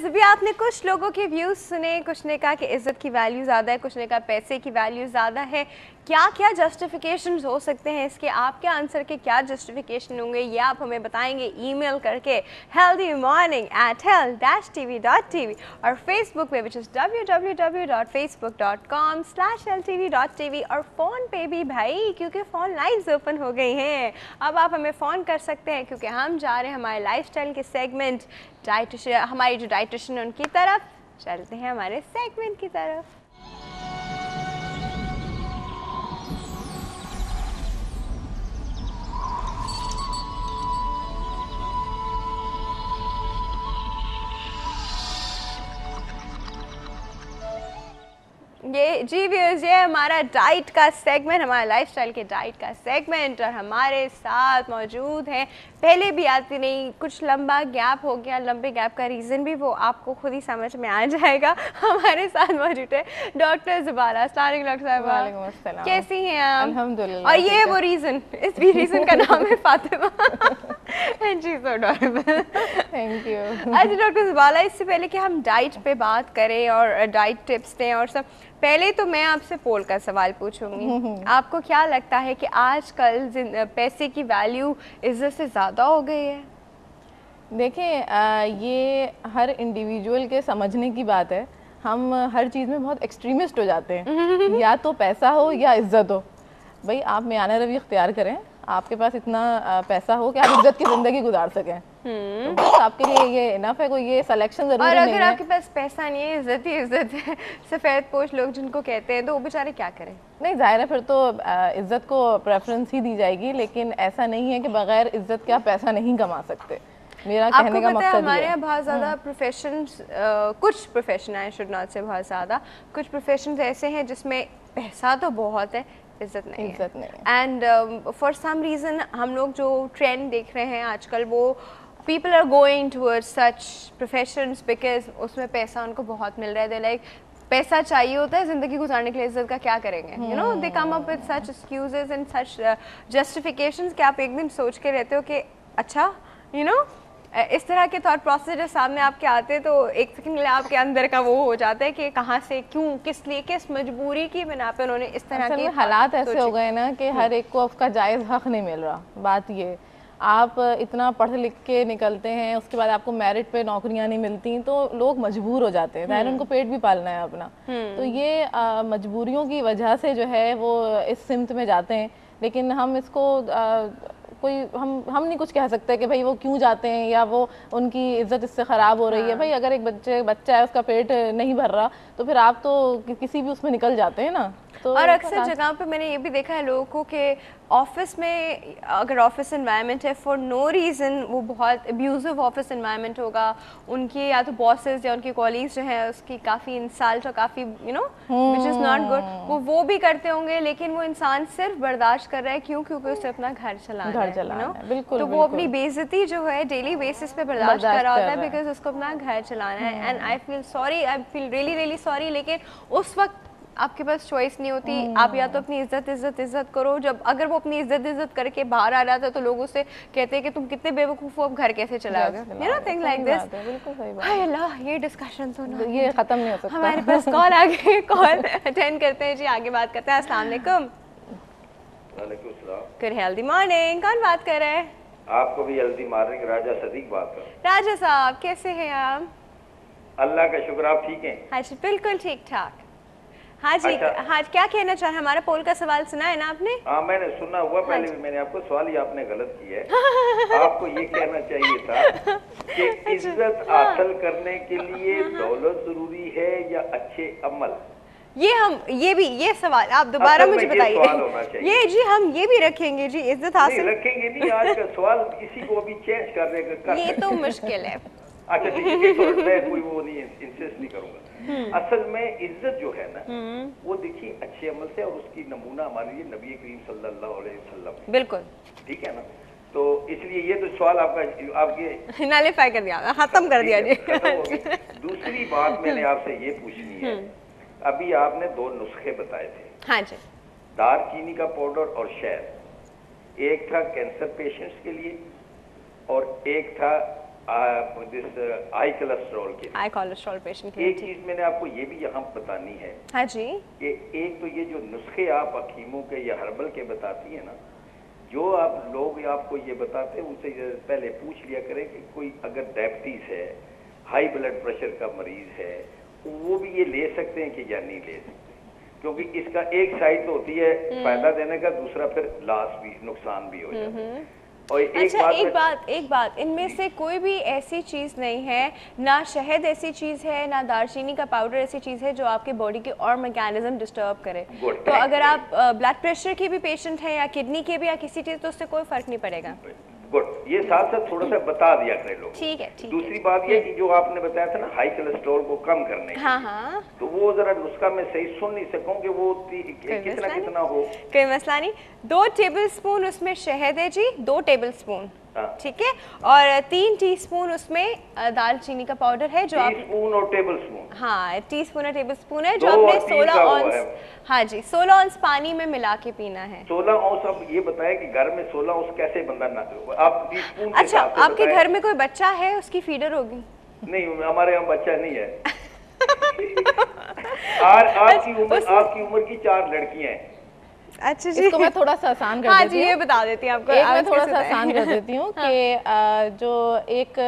अभी आपने कुछ लोगों के व्यूज़ सुने, कुछ ने कहा कि इज़्ज़त की वैल्यू ज़्यादा है, कुछ ने कहा पैसे की वैल्यू ज़्यादा है। क्या क्या जस्टिफिकेशंस हो सकते हैं इसके, आपके आंसर के क्या जस्टिफिकेशन होंगे, ये आप हमें बताएंगे ईमेल करके healthymorning@health-tv.tv और फेसबुक पे विच इज़ www.facebook.com/healthtv.tv और फ़ोन पे भी भाई, क्योंकि फ़ोन लाइन्स ओपन हो गई हैं। अब आप हमें फ़ोन कर सकते हैं क्योंकि हम जा रहे हैं हमारे लाइफस्टाइल के सेगमेंट डाइटिशियन, हमारी जो डाइटिशियन उनकी तरफ चलते हैं, हमारे सेगमेंट की तरफ। ये जी व्यूअर्स, ये हमारा डाइट का सेगमेंट, हमारा लाइफस्टाइल के डाइट का सेगमेंट और हमारे साथ मौजूद हैं, पहले भी आती नहीं, कुछ लंबा गैप हो गया, लंबे गैप का रीज़न भी वो आपको खुद ही समझ में आ जाएगा। हमारे साथ मौजूद है डॉक्टर ज़ुबारा। अस्सलाम वालेकुम डॉक्टर साहिबा। वालेकुम अस्सलाम। कैसी हैं आप? अल्हम्दुलिल्लाह। और ये है वो रीज़न, इस भी रीज़न का नाम है Fatima. And she is so adorable. Thank you. अच्छा डॉक्टर ज़ुबारा, इससे पहले कि हम डाइट पे बात करें और डाइट टिप्स दें और सब, पहले तो मैं आपसे पोल का सवाल पूछूंगी। आपको क्या लगता है कि आजकल पैसे की वैल्यू इज्जत से ज़्यादा हो गई है? देखिए, ये हर इंडिविजुअल के समझने की बात है। हम हर चीज़ में बहुत एक्सट्रीमिस्ट हो जाते हैं। या तो पैसा हो या इज्जत हो। भाई आप मियाना रवि इख्तियार करें, आपके पास इतना पैसा हो कि आप इज्जत की ज़िंदगी गुजार सकें, तो बस आपके लिए ये इनफ है। कोई ये सिलेक्शन जरूरी नहीं है। और अगर आपके पास पैसा नहीं है, इज्जत ही इज्जत है, सफ़ेद पोश लोग जिनको कहते हैं, तो वो बेचारे क्या करें? नहीं, जाहिर है फिर तो इज्जत को प्रेफरेंस ही दी जाएगी, लेकिन ऐसा नहीं है कि बगैर इज्जत के आप पैसा नहीं कमा सकते। मेरा कहने का मकसद हमारे यहाँ बहुत ज़्यादा प्रोफेशंस, कुछ प्रोफेशन आई शुड नॉट से बहुत ज़्यादा, कुछ प्रोफेशंस ऐसे हैं जिसमें पैसा तो बहुत है, इज्जत नहीं है। एंड फॉर सम रीज़न हम लोग जो ट्रेंड देख रहे हैं आजकल, वो people are going towards such professions because उसमें पैसा उनको बहुत मिल रहा है। They're like, पैसा चाहिए होता है ज़िंदगी गुजारने के लिए, इज्जत का क्या करेंगे? You know, they come up with such excuses and such justifications कि आप एक दिन सोच के रहते हो कि अच्छा, you know, इस तरह के थॉट प्रोसेस जब सामने आपके आते हैं तो एक सेकंड के लिए आपके अंदर का वो हो जाता है कि कहाँ से, क्यों, किस लिए, किस मजबूरी की बिना पे उन्होंने इस तरह के हालात ऐसे हो गए ना कि हर एक को उसका जायज़ हक नहीं मिल रहा। बात ये, आप इतना पढ़ लिख के निकलते हैं, उसके बाद आपको मेरिट पे नौकरियां नहीं मिलती, तो लोग मजबूर हो जाते हैं। उनको पेट भी पालना है अपना, तो ये मजबूरियों की वजह से जो है वो इस सिमत में जाते हैं। लेकिन हम इसको कोई हम नहीं कुछ कह सकते कि भाई वो क्यों जाते हैं या वो उनकी इज्जत इससे ख़राब हो रही है। भाई अगर एक बच्चा है, उसका पेट नहीं भर रहा, तो फिर आप तो किसी भी उसमें निकल जाते हैं ना। तो और अक्सर जगह पे मैंने ये भी देखा है लोगों को कि ऑफिस में, अगर ऑफिस एनवायरनमेंट है, फॉर नो रीज़न वो बहुत अब्यूजिव ऑफिस एनवायरनमेंट होगा, उनके या तो बॉसेस या उनके कॉलीग्स जो हैं उसकी काफ़ी इंसल्ट और काफ़ी you know which is not good, वो भी करते होंगे, लेकिन वो इंसान सिर्फ बर्दाश्त कर रहा है क्यों? क्योंकि उसे अपना घर चलाना है, बिल्कुल, तो वो अपनी बेइज्जती जो है डेली बेसिस पे बर्दाश्त कर रहा होता है बिकॉज उसको अपना घर चलाना है। And I feel sorry, I feel really really sorry, लेकिन उस वक्त आपके पास चॉइस नहीं होती। आप या तो अपनी इज्जत करो। जब अगर वो अपनी इज्जत करके बाहर आ रहा था तो लोग उससे कहते हैं कि तुम कितने बेवकूफ़ हो, अब घर कैसे चलाओगे, you know, thing like this. बिल्कुल सही बात। हाय अल्लाह, ये डिस्कशन तो ना, ये खत्म नहीं हो सकता। हमारे पास कॉल आ गई, कॉल अटेंड करते हैं जी, आगे बात करते हैं। अस्सलाम वालेकुम। वालेकुम सलाम। गुड हेल्दी मॉर्निंग, कौन बात कर रहे हैं? आपको भी हेल्दी मॉर्निंग, राजा सदीक बात कर। राजा साहब कैसे हैं आप? अल्लाह का शुक्र, आप ठीक हैं? हाँ जी बिल्कुल ठीक ठाक। हाँ जी, अच्छा। हाँ, क्या कहना चाह रहे हैं? हमारा पोल का सवाल सुना है ना आपने? हाँ मैंने सुना हुआ, पहले भी मैंने आपको सवाल ही आपने गलत किया है। आपको ये कहना चाहिए था कि इज्जत हासिल करने के लिए दौलत जरूरी है या अच्छे अमल। ये सवाल आप दोबारा मुझे बताइए। ये जी हम ये भी रखेंगे जी, इज्जत हासिल रखेंगे नहीं। आज का सवाल किसी को भी चेंज करने का ये तो मुश्किल है। अच्छा ठीक है, तो मैं कोई वो नहीं इंसिस्ट नहीं करूंगा। असल में इज्जत जो है ना, वो देखिए अच्छे अमल से, और उसकी नमूना हमारे लिए नबी करीम सल्लल्लाहु अलैहि वसल्लम। बिल्कुल ठीक है ना, तो इसलिए ये तो सवाल आपके नलिफाई कर दिया, खत्म कर दिया जी। दूसरी बात मैंने आपसे ये पूछनी है, अभी आपने 2 नुस्खे बताए थे। हाँ जी। दारचीनी का पाउडर और शहद, एक था कैंसर पेशेंट्स के लिए और एक था दिस हाई कोलेस्ट्रॉल के लिए, हाई कोलेस्ट्रॉल पेशेंट के लिए। एक चीज मैंने आपको ये भी यहाँ बतानी है। हाँ जी। कि एक तो ये जो नुस्खे आप हकीमों के या हर्बल के बताती है ना, जो आप लोग आपको ये बताते हैं उनसे पहले पूछ लिया करें कि कोई अगर डायबिटीज है, हाई ब्लड प्रेशर का मरीज है, वो भी ये ले सकते हैं कि या नहीं ले सकते, क्योंकि इसका एक साइड तो होती है फायदा देने का, दूसरा फिर लॉस भी, नुकसान भी हो जाता है। और अच्छा, एक बात इनमें से कोई भी ऐसी चीज़ नहीं है, ना शहद ऐसी चीज़ है, ना दालचीनी का पाउडर ऐसी चीज़ है जो आपके बॉडी के और मैकेनिज्म डिस्टर्ब करे। तो अगर आप ब्लड प्रेशर के भी पेशेंट हैं या किडनी के भी या किसी चीज़, तो उससे कोई फर्क नहीं पड़ेगा। गुड, ये साथ साथ थोड़ा सा बता दिया करें लोग। ठीक है, ठीक। दूसरी बात ये कि जो आपने बताया था ना हाई कोलेस्ट्रॉल को कम करने के, हाँ, तो वो जरा नुस्खा मैं सही सुन नहीं सकूं कि वो कितना हो। कोई मसला नहीं। 2 टेबलस्पून उसमें शहद है जी, 2 टेबलस्पून, ठीक है, और 3 टीस्पून उसमें दालचीनी का पाउडर है, जो टीस्पून और टेबलस्पून, हाँ टीस्पून और टेबलस्पून है, जो आपने 16 ऑंस, हाँ जी 16 ऑंस पानी में मिला के पीना है। 16 ऑंस। अब ये बताया कि घर में 16 ऑंस कैसे बंदा ना, आप टीस्पून। अच्छा, आपके घर में कोई बच्चा है, उसकी फीडर होगी? नहीं, हमारे यहाँ बच्चा नहीं है। आपकी उम्र की 4 लड़कियां हैं। अच्छा जी, इसको मैं थोड़ा सा आसान कर देती हूँ। ये बता देती हूँ आपको, मैं थोड़ा सा आसान कर देती हूँ कि जो एक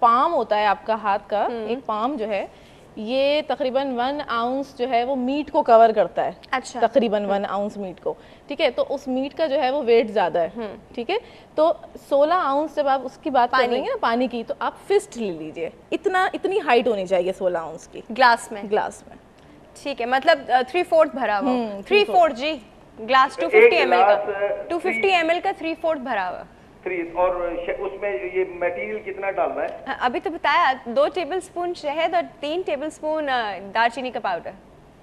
पाम होता है आपका हाथ का, एक पाम जो है ये तकरीबन 1 आउंस जो है वो मीट को कवर करता है। अच्छा। तकरीबन 1 आउंस मीट को, ठीक है, तो उस मीट का जो है वो वेट ज्यादा है, ठीक है, तो 16 आउंस जब आप उसकी बात कर रही हैं ना पानी की, तो आप फिस्ट ले लीजिए, इतनी हाइट होनी चाहिए 16 आउंस की ग्लास में। ठीक है, मतलब 3/4 भरा हुआ, 3/4 जी, ग्लास 250 ml का, 250 ml का 3/4 भरा हुआ। और उसमें ये मटेरियल कितना डालना है? हाँ, अभी तो बताया, 2 टेबलस्पून शहद और 3 टेबलस्पून दालचीनी का पाउडर।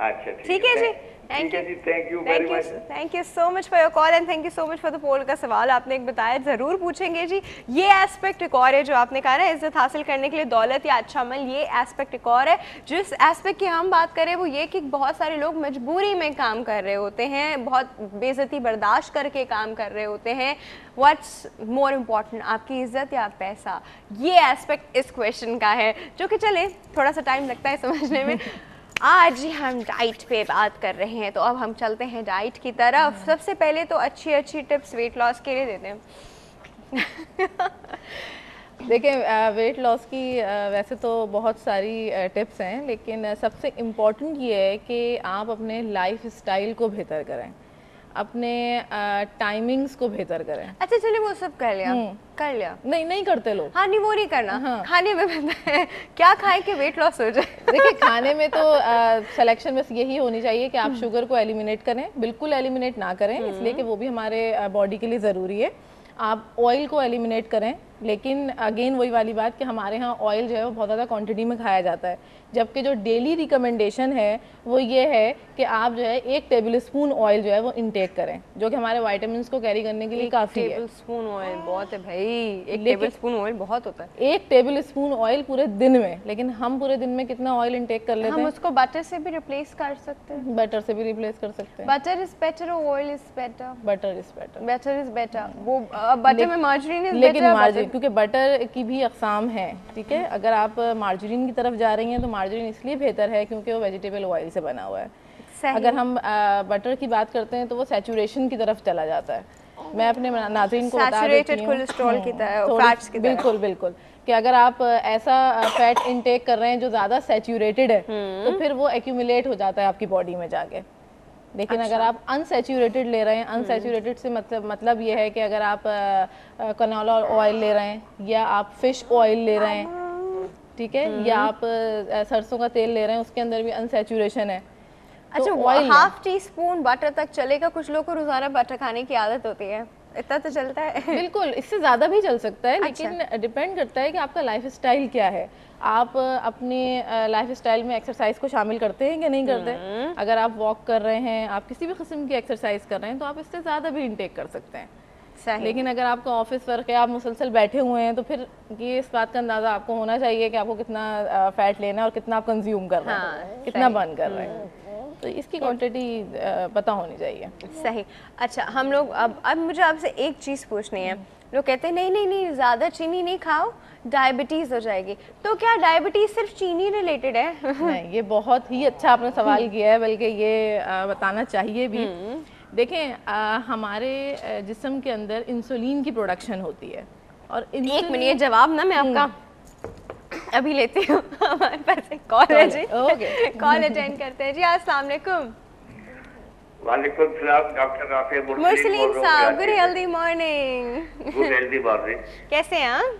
अच्छा, ठीक है जी, thank you so much for your call and thank you so much for the poll का सवाल आपने एक बताया, ज़रूर पूछेंगे जी। ये एस्पेक्ट एक और है जो आपने कहा ना, इज्जत हासिल करने के लिए दौलत या अच्छा अमल, ये एस्पेक्ट एक और है। जिस एस्पेक्ट की हम बात करें वो ये कि बहुत सारे लोग मजबूरी में काम कर रहे होते हैं, बहुत बेइज्जती बर्दाश्त करके काम कर रहे होते हैं। व्हाट्स मोर इम्पॉर्टेंट, आपकी इज्जत या पैसा? ये एस्पेक्ट इस क्वेश्चन का है, जो कि चले थोड़ा सा टाइम लगता है समझने में। आज हम डाइट पे बात कर रहे हैं, तो अब हम चलते हैं डाइट की तरफ। सबसे पहले तो अच्छी टिप्स वेट लॉस के लिए देते हैं। देखिए, वेट लॉस की वैसे तो बहुत सारी टिप्स हैं, लेकिन सबसे इम्पॉर्टेंट ये है कि आप अपने लाइफ स्टाइल को बेहतर करें, अपने टाइमिंग्स को बेहतर करें। अच्छा चलिए, वो सब कर लिया। नहीं करते लोग। हाँ, नहीं वो नहीं करना। हाँ। खाने में पता है क्या खाएं कि वेट लॉस हो जाए? देखिए, खाने में तो सिलेक्शन बस यही होनी चाहिए कि आप शुगर को एलिमिनेट करें, बिल्कुल एलिमिनेट ना करें, इसलिए कि वो भी हमारे बॉडी के लिए ज़रूरी है। आप ऑयल को एलिमिनेट करें, लेकिन अगेन वही वाली बात कि हमारे यहाँ ऑयल जो है वो बहुत ज़्यादा क्वांटिटी में खाया जाता है, जबकि जो डेली रिकमेंडेशन है वो ये है कि आप जो है 1 टेबलस्पून ऑयल जो है वो इनटेक करें, जो कि हमारे विटामिन्स को कैरी करने के लिए काफ़ी है। टेबलस्पून ऑयल बहुत है भाई, 1 टेबलस्पून ऑयल बहुत होता है। 1 टेबलस्पून ऑयल पूरे दिन में, लेकिन हम पूरे दिन में कितना ऑयल इनटेक कर लेते हैं? हम उसको बटर से भी रिप्लेस कर सकते हैं। बटर से भी रिप्लेस कर सकते हैं। बटर इज बेटर और oil is better? Butter is better. Butter is better. वो बटर में मार्जरीन इज बेटर। लेकिन मार्जरीन, क्योंकि बटर की भी अक़साम है, ठीक है, अगर आप मार्जरीन की तरफ जा रही हैं तो मार्जरीन इसलिए बेहतर है क्योंकि वो वेजिटेबल ऑयल से बना हुआ है। अगर हम बटर की बात करते हैं तो वो सैचुरेशन की तरफ चला जाता है। मैं अपने नाज़रीन को बता देती हूँ, कोलेस्ट्रॉल की तरह, फैट्स की तरह। बिल्कुल कि अगर आप ऐसा फैट इनटेक कर रहे हैं जो ज़्यादा सैचुरेटेड है, तो फिर वो एक्यूमुलेट हो जाता है आपकी बॉडी में जाके। लेकिन अगर आप अनसैचुरेटेड ले रहे हैं, अनसैचुरेटेड से मतलब ये है कि अगर आप कनोला ऑयल ले रहे हैं या आप फिश ऑयल ले रहे हैं, ठीक है, या आप सरसों का तेल ले रहे हैं, उसके अंदर भी अनसैचुरेशन है। अच्छा, तो 1/2 टीस्पून बटर तक चलेगा? कुछ लोग को रोजाना बटर खाने की आदत होती है, इतना तो चलता है? बिल्कुल, इससे ज़्यादा भी चल सकता है। अच्छा। लेकिन डिपेंड करता है कि आपका लाइफ स्टाइल क्या है, आप अपने लाइफ स्टाइल में एक्सरसाइज को शामिल करते हैं कि नहीं करते। अगर आप वॉक कर रहे हैं, आप किसी भी किस्म की एक्सरसाइज कर रहे हैं, तो आप इससे ज़्यादा भी इनटेक कर सकते हैं। सही। लेकिन अगर आपका ऑफिस वर्क है, आप मुसलसल बैठे हुए हैं, तो फिर ये इस बात का अंदाज़ा आपको होना चाहिए कि आपको कितना फैट लेना है और कितना आप कंज्यूम कर रहे हैं, कितना बर्न कर रहे हैं, तो इसकी क्वांटिटी पता होनी चाहिए। सही। अच्छा, हम लोग अब मुझे आपसे एक चीज़ पूछनी है। लोग कहते हैं नहीं नहीं नहीं ज़्यादा चीनी नहीं खाओ, डायबिटीज़ हो जाएगी। तो क्या डायबिटीज़ सिर्फ चीनी रिलेटेड है? नहीं, ये बहुत ही अच्छा आपने सवाल किया है, बल्कि ये बताना चाहिए भी। देखें, हमारे जिस्म के अंदर इंसुलिन की प्रोडक्शन होती है और एक मिनट, जवाब ना मैं आपका अभी लेती हूँ। हमारे पास एक कॉल है जी, कॉल अटेंड करते हैं जी। अस्सलाम वालेकुम। वालेकुम सलाम डॉक्टर राफे मुरसलीन साहब, good healthy morning. Good healthy morning. कैसे हैं आप?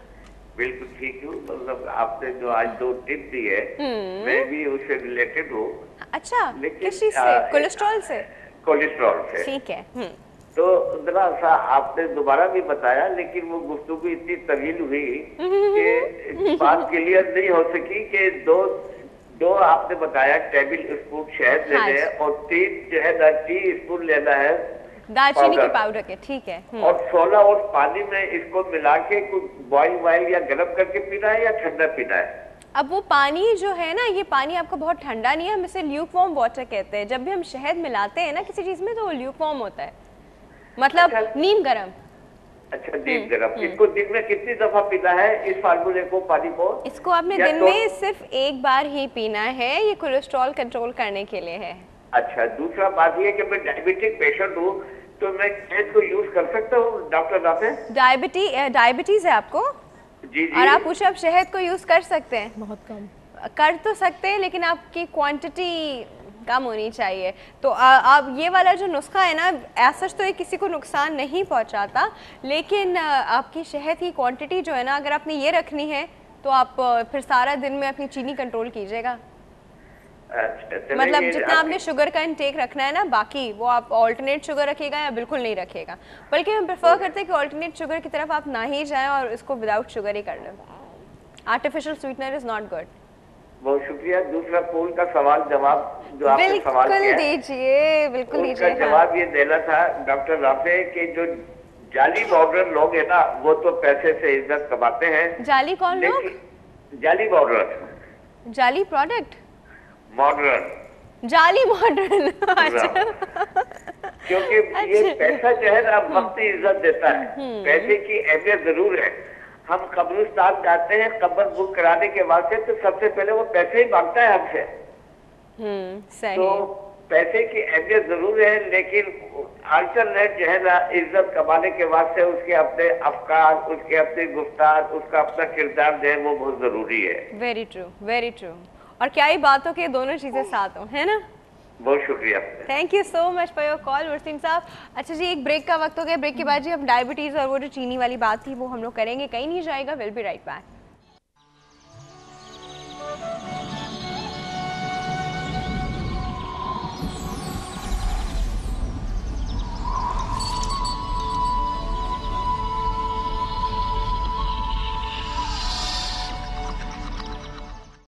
बिल्कुल ठीक हूँ। मतलब आपने जो आज 2 टिप दी है, मैं भी उससे रिलेटेड हूँ। अच्छा, किस चीज से? कोलेस्ट्रॉल से? कोलेस्ट्रॉल से, ठीक है। तो जरा सा आपने दोबारा भी बताया, लेकिन वो गुफ्तगू इतनी तवील हुई कि बात क्लियर नहीं हो सकी कि दो आपने बताया टेबल स्पून शहद लेने हैं और 3 जो है ना टी स्पून लेना है दालचीनी के पाउडर के, ठीक है। और 16 और पानी में इसको मिला के कुछ बॉइल या गर्म करके पीना है या ठंडा पीना है? अब वो पानी जो है ना, ये पानी आपका बहुत ठंडा नहीं है, हम इसे ल्यूकवार्म वाटर कहते हैं। जब भी हम शहद मिलाते हैं ना किसी चीज में तो वो ल्यूकवार्म होता है, मतलब नीम गरम। अच्छा, नीम गरम। इसको दिन में कितनी दफा पीना है इस फार्मूले को, पानी को? इसको आपने दिन में सिर्फ एक बार ही पीना है, ये कोलेस्ट्रॉल कंट्रोल करने के लिए है। अच्छा, दूसरा बात ये कि मैं डायबिटिक पेशेंट हूँ, तो मैं शहद को यूज कर सकता हूँ डॉक्टर राफे? डायबिटीज है आपको? जी जी। और आप पूछे आप शहद को यूज कर सकते हैं? बहुत कम कर तो सकते हैं, लेकिन आपकी क्वांटिटी कम होनी चाहिए। तो आप ये वाला जो नुस्खा है ना, ऐसा तो ये किसी को नुकसान नहीं पहुंचाता, लेकिन आपकी शहद की क्वांटिटी जो है ना, अगर आपने ये रखनी है तो आप फिर सारा दिन में अपनी चीनी कंट्रोल कीजिएगा। अच्छा, मतलब जितना आपने शुगर का इंटेक रखना है ना, बाकी वो आप ऑल्टरनेट शुगर रखिएगा या बिल्कुल नहीं रखिएगा। बल्कि हम प्रेफर करते हैं कि ऑल्टरनेट शुगर की तरफ आप ना ही जाएं और इसको विदाउट शुगर ही कर लें। Artificial sweetener is not good. बहुत शुक्रिया। दूसरा पोल का सवाल जवाब जो आपने सवाल किया, बिल्कुल दीजिए, बिल्कुल दीजिए। जवाब ये देना था डॉक्टर राफे के जो जाली पाउडर लोग है ना, वो तो पैसे से इज्जत कमाते हैं। जाली कौन लोग? जाली पाउडर, जाली प्रोडक्ट, मॉडर्न, जाली मॉडर्न। अच्छा। क्योंकि ये पैसा जो है ना वक्त इज्जत देता है, पैसे की अहमियत जरूर है। हम कब्रिस्तान जाते हैं कब्र बुक कराने के वास्ते, तो सबसे पहले वो पैसे ही मांगता है हमसे। सही। तो पैसे की अहमियत जरूर है, लेकिन अल्टरनेट जो है ना इज्जत कमाने के वास्ते उसके अपने अफकार, उसके अपने गुफ्तार, उसका अपना किरदार जो है वो बहुत जरूरी है। Very true, very true. और क्या ही बात हो कि दोनों चीजें साथ हो, है ना? बहुत शुक्रिया। Thank you so much for your call Mursin साहब। अच्छा जी, एक ब्रेक का वक्त हो गया। ब्रेक के बाद जी हम डायबिटीज और वो जो चीनी वाली बात थी वो हम लोग करेंगे, कहीं नहीं जाएगा। Will be right back.